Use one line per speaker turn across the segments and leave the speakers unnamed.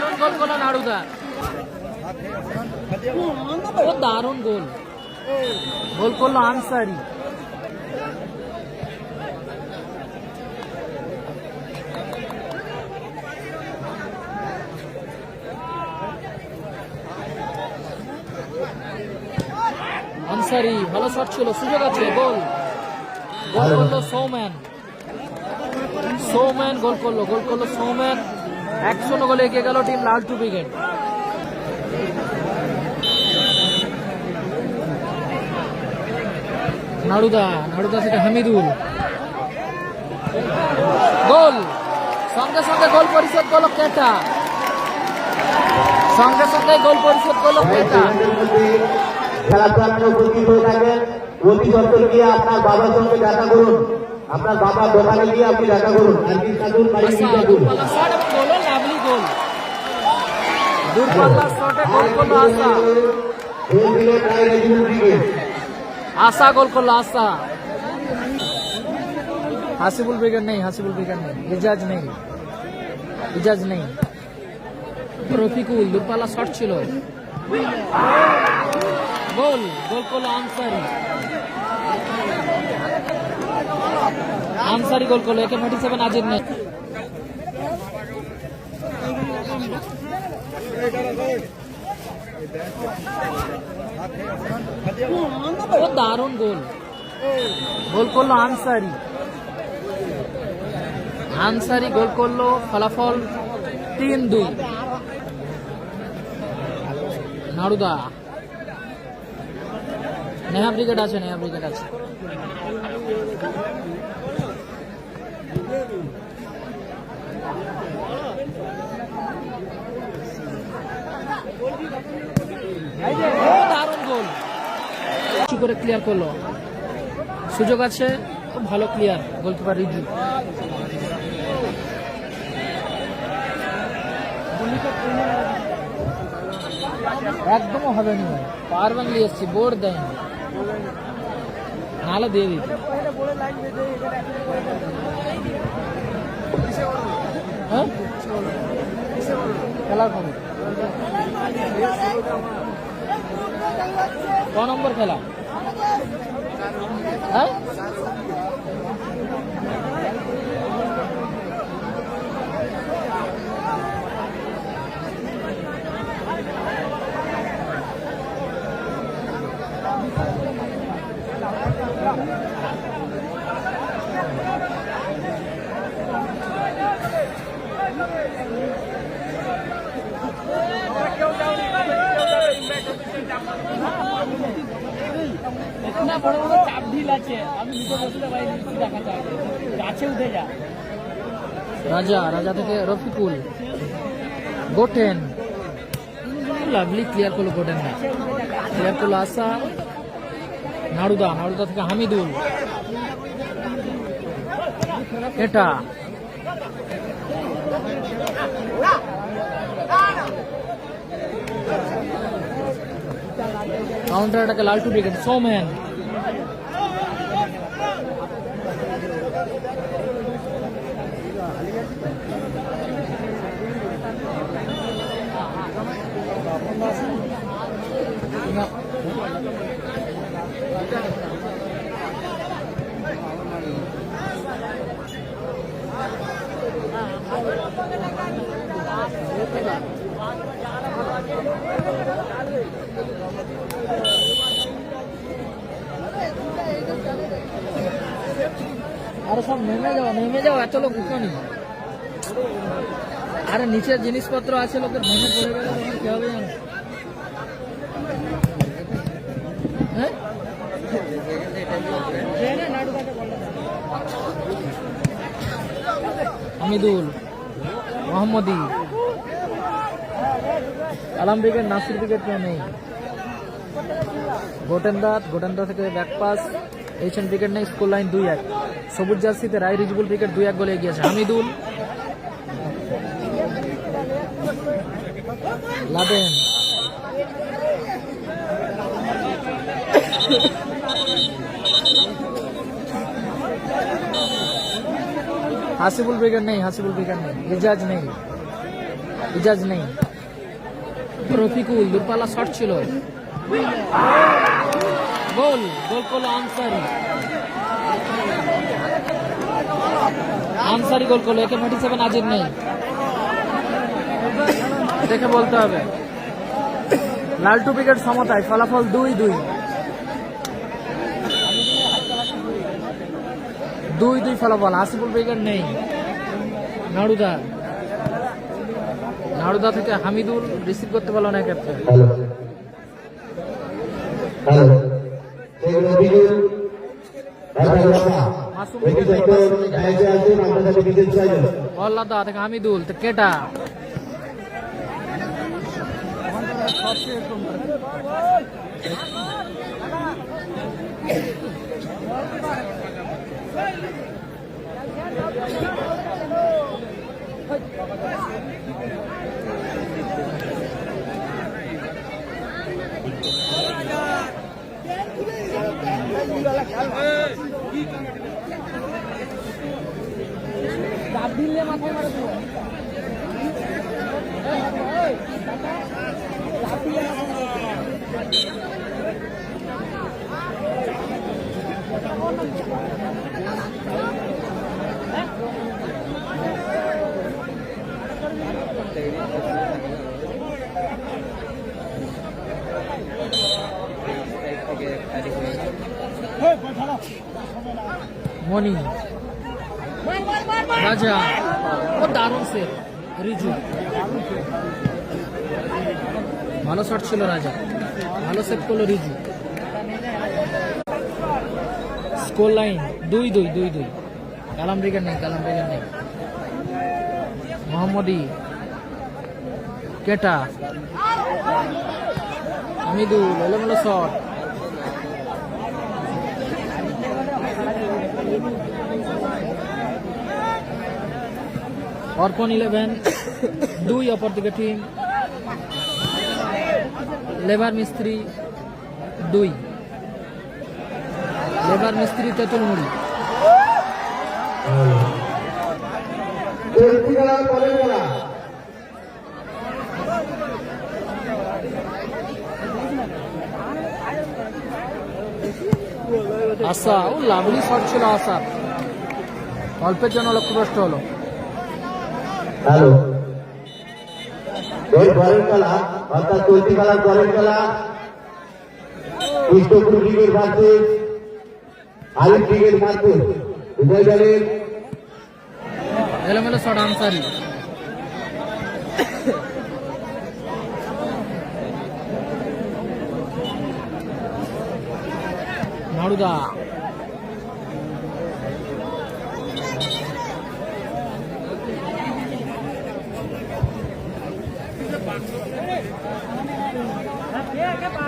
দারুণ গোল করলো নাড়ুদা, ও দারুণ গোল, গোল করলো আনসারি। আনসারি ভালো শট ছিল, সুযোগ আছে, গোল, গোল করলো সৌম্যান, সৌম্যান গোল করলো সৌম্যান। 1-0 গোলে এগিয়ে গেল টিম লালটু ব্রিগেড। নাড়ুদা থেকে হামিদুল, গোল, সঙ্গে সঙ্গে গোল পরিশোধ করলো কেটা, সঙ্গে সঙ্গে গোল পরিশোধ করলো কেটা।
খেলাধুলা উপস্থিত হয়ে থাকেন, অতি সত্তর গিয়ে আপনার বাবার সঙ্গে দেখা করুন, আপনার বাবার দোকানে গিয়ে আপনি দেখা করুন।
আশা গোল করলো, আশা। হাসিবুল ব্রিগেড নেই, ইজাজ নেই। রফিকুল দূরপাল্লা শট ছিল, গোল করলো আনসারি গোল করলো। AK-47 আজিদ নেই, ও দারুণ গোল করলো আনসারি গোল করলো। ফলাফল 3-2। নাড়ুদা, নেহা ব্রিগেড আছে। দারুণ গোল, কিছু করে ক্লিয়ার করলো, সুযোগ আছে, খুব ভালো ক্লিয়ার, গোলকিপার রিজু। একদম হবে না, পাওয়ার বাংলি এসছি, বোর্ড দেয়নি, নাহলে দিয়ে দিত। খেলার খবর, ক নম্বর খেলা? হ্যাঁ, বড় বড় চাপ ঢিল আছে, আমি নিচে বসলে ভাই দেখা যায়, গাছে উঠে যা। রাজা থেকে রফিকুল, গোটেন লাভলি ক্লিয়ার করলো, গোটেন না ক্লিয়ার করলো আশা। নাড়ুদা থেকে হামিদুল, এটা কাউন্টার অ্যাটাকে লালটু ব্রিগেড। সৌম্যান, আরে সব নেমে যাও, এত লোক উঠোনি। আরে নিচের জিনিসপত্র আছে, লোকের ভেঙে পড়ে গেলে তখন কি হবে জানো? হ্যাঁ, হামিদুল, মোহাম্মদী, আলাম ব্রিগেড, নাসির ব্রিগেড কেউ নেই। গোটেন্দা থেকে ব্যাকপাস, এইচএন ব্রিগেড নেই, স্কুল লাইন 2-1। সবুজ জার্সিতে রায় রিজবুল ব্রিগেড 2-1 গোলে এগিয়েছে। হামিদুল, লাদেন, হাসিবুল ব্রিগেড নেই, ইজাজ নেই। ইজাজ নেই। রফিকুল দূরপাল্লা শট ছিল, গোল গোল করলো আনসারি। আনসারি গোল করলো, একে 47 আজির নেই, দেখে বলতে হবে। লালটু উইকেট সমতায়, ফলাফল 2-2। 2-2 ফলাফল। আসিফুল উইকেট নেই। নাড়ুদা থেকে হামিদুল রিসিভ করতে পারলো না ক্ষেত্রে। আল্লাদা থেকে হামিদুল কেটা, মনি রাজা, ও দারুণ সেভ। রিজু ভালো শট ছিল, রাজা ভালো সেভ করলো রিজু। Score line 2-2। কালাম ব্রিগেড নেই। মোহাম্মদী, কেটা, হামিদুল, এলোমেলো শট। অর্পণ 11-2 অপর দিকে টিম। লেবার মিস্ত্রি 2, লেবার মিস্ত্রি তেঁতুলমুড়ি। আশা, ও লাভলি শট ছিল আশা, অল্পের জন্য লক্ষ্যভ্রষ্ট হলো।
হ্যালো, এই ঘরের খেলা অর্থাৎ চলতি খেলার ঘরের খেলা কৃষ্ণপুর ব্রিগেড ভার্সেস আলিম ব্রিগেড ভার্সেস উভয় দলের
এলোমেলো শট আনসারি। নাড়ুদা,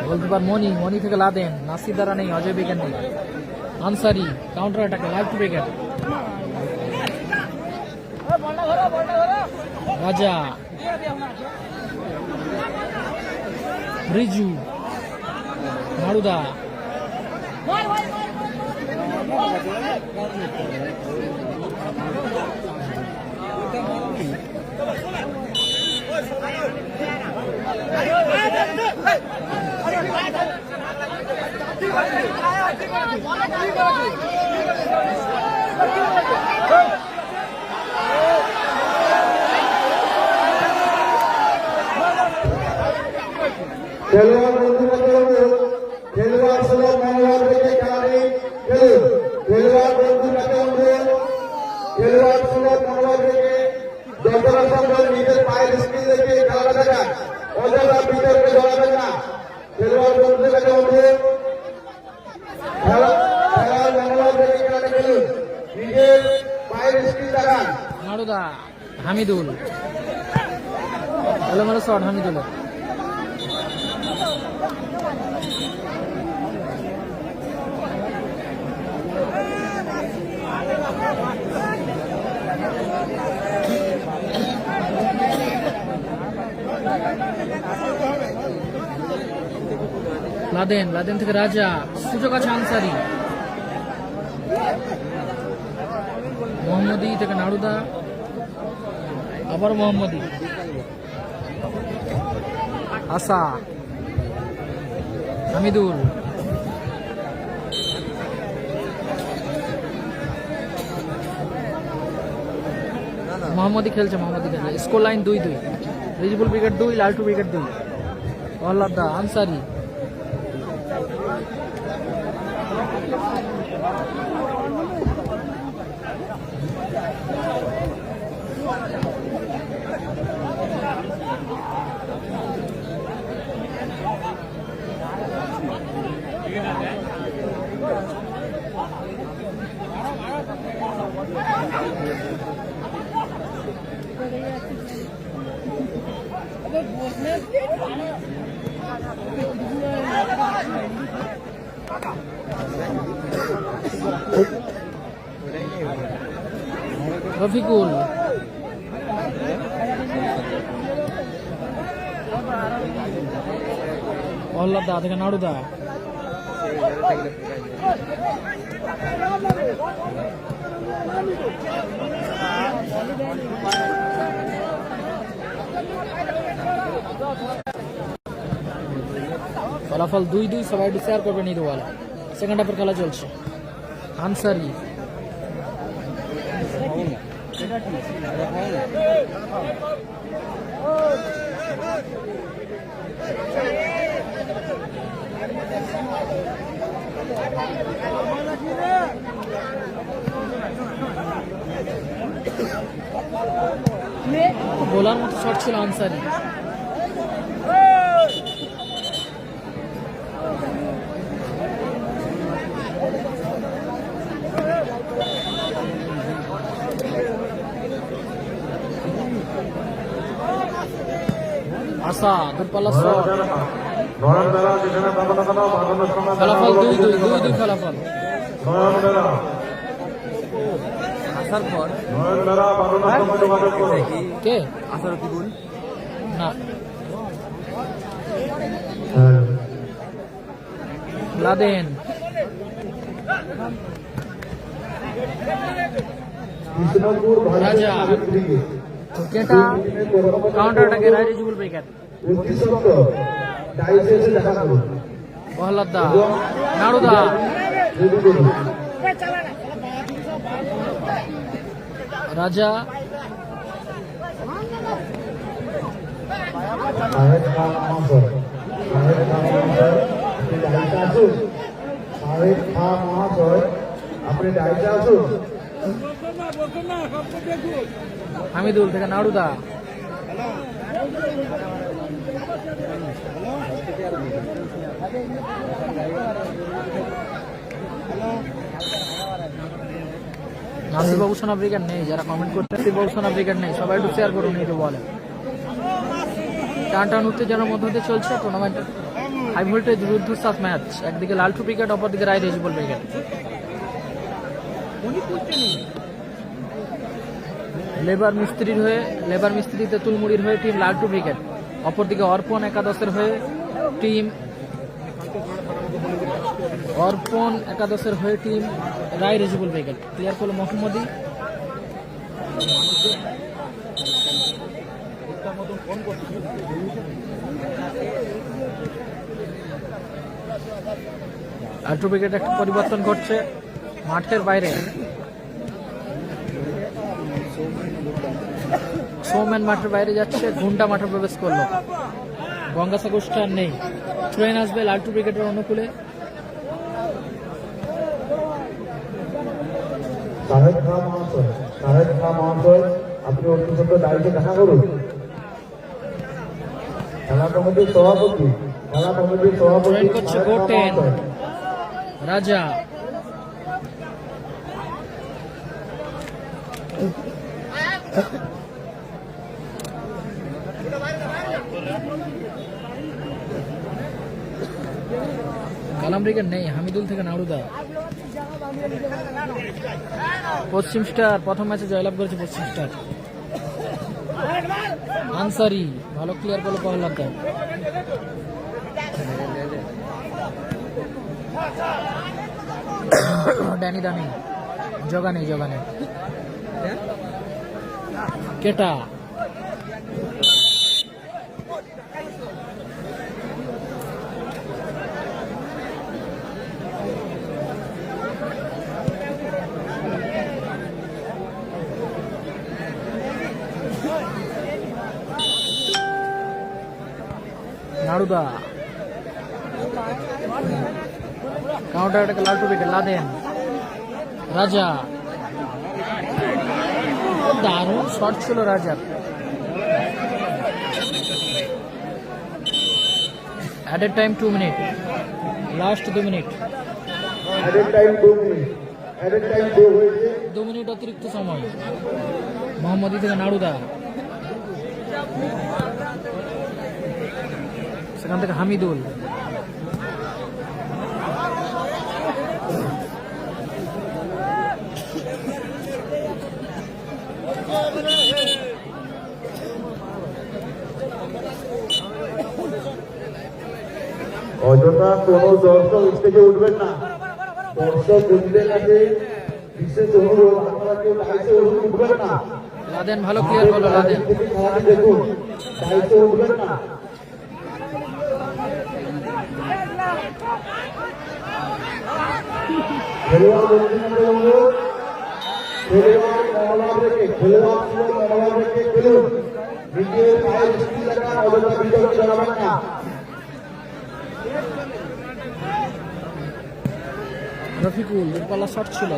গোলকিপার মনি থেকে লাদেন। নাসির দ্বারা নেই, অজয় বেগের নেই। আনসারি কাউন্টার অ্যাটাকে, লাইভ টু বেগের। রাজা, রিজু, নাড়ুদা,
খেলোয়াড় বন্ধুরা খেলোয়াড় সুলভ মনোভাব রেখে খেলাটি খেলুন। খেলোয়াড় বন্ধুরা খেলোয়াড় সুলভ মনোভাব রেখে যতটা সম্ভব নিজের পায়ের স্কিল রেখে খেলাটা দেখান, অযথা বিতর্কে জড়াবেন না। খেলোয়াড় বন্ধুদের কাছে অনুরোধ, খেলার মনোভাব রেখে খেলাটা খেলুন, নিজের পায়ের স্কিল দেখান।
নাড়ুদা, হামিদুল, এলোমেলো শট হামিদুলের। লাদেন থেকে রাজা, সুযোগ আছে আনসারি। মোহাম্মদী থেকে নাড়ুদা, আবার মোহাম্মদী। আসা, হামিদুল, মোহাম্মদী খেলছে, স্কোর লাইন 2-2, রিজবুল ব্রিগেড 2, লালটু ব্রিগেড 2, ওয়াল্লাদা আনসারি, রফিকুল, ওয়াল্লাদা থেকে নাড়ুদা, ফলাফল 2-2, সবাই শেয়ার করবেন ঈদওয়ালা। সেকেন্ড হাফের খেলা চলছে। আনসারি, বোলার মতো শট ছিল আনসারি। আসা দূরপাল্লা শট, ফলাফল 2-2 ফলাফল। আসার পর কে আসার কি বল না লাদেন, রাজা, কেটা কাউন্টার অ্যাটাকে রিজবুল ব্রিগেড, ওয়াল্লাদা, নাড়ুদা, রাজা, হামিদুল থেকে নাড়ুদা, নাসির বাবু সোনা ব্রিগেড নেই, যারা কমেন্ট করতে নাসির বাবু সোনা ব্রিগেড নেই, সবাই একটু শেয়ার করুন এই তো বলে। টান উত্তেজনার মধ্য দিয়ে চলছে টুর্নামেন্টের হাই ভোল্টেজ রুদ্ধশ্বাস ম্যাচ। একদিকে লালটু ব্রিগেড, অপরদিকে রায় রিজবুল ব্রিগেড। লেবার মিস্ত্রি তেঁতুলমুড়ির হয়ে টিম লালটু ব্রিগেড, অপরদিকে অর্পণ একাদশের হয়ে টিম রায় রিজবুল ব্রিগেড। ক্লিয়ার করলো মোহাম্মদী। লালটু ব্রিগেড একটা পরিবর্তন ঘটছে মাঠের বাইরে। সৌম্যান মাঠের বাইরে যাচ্ছে, ঘুন্টা মাঠে প্রবেশ করলো। গঙ্গাসাগর স্টার নেই, ট্রেন আসবে লালটু ব্রিগেডের অনুকূলে।
আপনি অতি সত্য দায়িত্ব দেখা করুন। খেলা কমিটির সভাপতি
করছে গোটেন, রাজা, কালাম ব্রিগেড নেই, হামিদুল থেকে নাড়ুদা। পশ্চিম স্টার প্রথম ম্যাচে জয়লাভ করেছে পশ্চিম স্টার। আনসারি ভালো ক্লিয়ার করলো পহলাদা। ড্যানি দামি, জগানে কেটা, নাড়ুদা কাউন্টার অ্যাটাকে লাল টুপিকে লাদেন রাজা দারুণ শট ছিল রাজার added time 2 minute last 2 minute
added time 2 minute added time 2 হয়েছে
2 মিনিট অতিরিক্ত সময় মোহাম্মদী থেকে নাড়ুদা সেখান থেকে হামিদুল
অযথা কোনো দর্শক স্টেজে উঠবেন না দর্শক বন্ধুদের কাছে বিশেষ অনুরোধ আপনারা কেউ দায়িত্বে উঠবেন না
লাদেন ভালো ক্লিয়ার করলো লাদেন
দেখুন দায়িত্বে উঠবেন না খেলোয়াড় বন্ধুদের অনুরোধ খেলোয়াড় মনোভাব রেখে খেলোয়াড় মনোভাব রেখে খেলুন নিজের পায়ের স্থিতি রাখা অযথা বিতর্ক জানাবেন না
রফিকুল দূরপাল্লা শট ছিল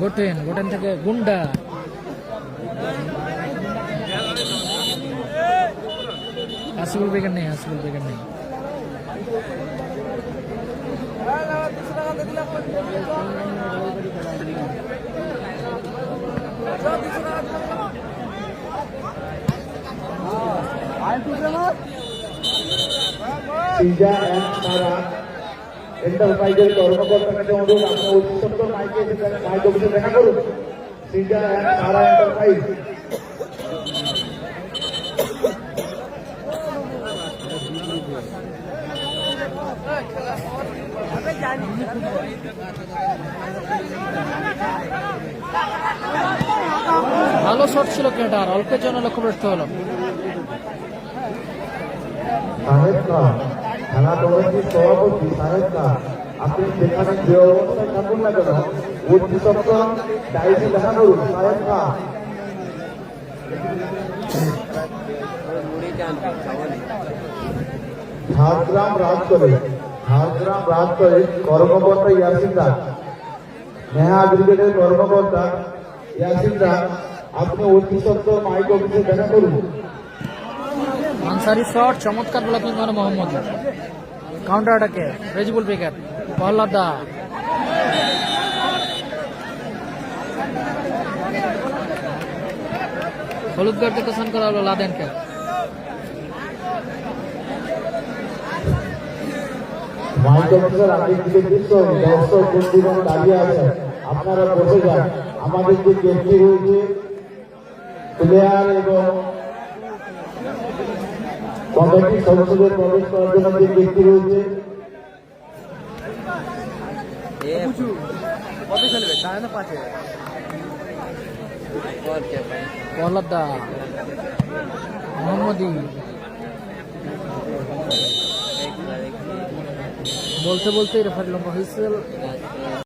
গোটেন থেকে গুন্ডা আসিফুল বেগের নেই
সিজা এন্ড তারা এন্টারপ্রাইজের কর্মকর্তার কাছে অনুরোধ আপনার অতি সত্তর মাইকে মাইক অফিসে দেখা করুন সিজা এন্ড তারা এন্টারপ্রাইজ
ভালো শট ছিল ক্রেটার অল্পের জন্য লক্ষ্যভ্রষ্ট হলো
সাহেব খান খেলা কমিটির সভাপতি সাহেব খান আপনি যেখানে যে অবস্থায় থাকুন না কেন অতি সত্তর ডায়েরি দেখা করুন সাহেব খান ঝাড়গ্রাম রাজ করে কর্মকর্তা ইয়াসিনরা নেহা ব্রিগেডের কর্মকর্তা ইয়াসিনরা আপনি অতি সত্তর মাইক অফিসে দেখা করুন
আনসারি শট চমৎকার ব্লকিং মানে মোহাম্মদ কাউন্টার অ্যাটাকে রেজিবুল বেকার প্রহ্লাদ দা হলুদ কার্ড থেকে সান করা হলো লাদেনকে
মাইক অফিসার আগের দিকে দৃশ্য দর্শক বন্ধুগণ দাঁড়িয়ে আছেন আপনারা বসে যান আমাদের যে গেমটি রয়েছে প্লেয়ার এবং কমিটি সদস্যদের প্রবেশ করার জন্য যে গেমটি রয়েছে
প্রহ্লাদ দা মোহাম্মদী বলতে রেফারি লম্বা হুইসেল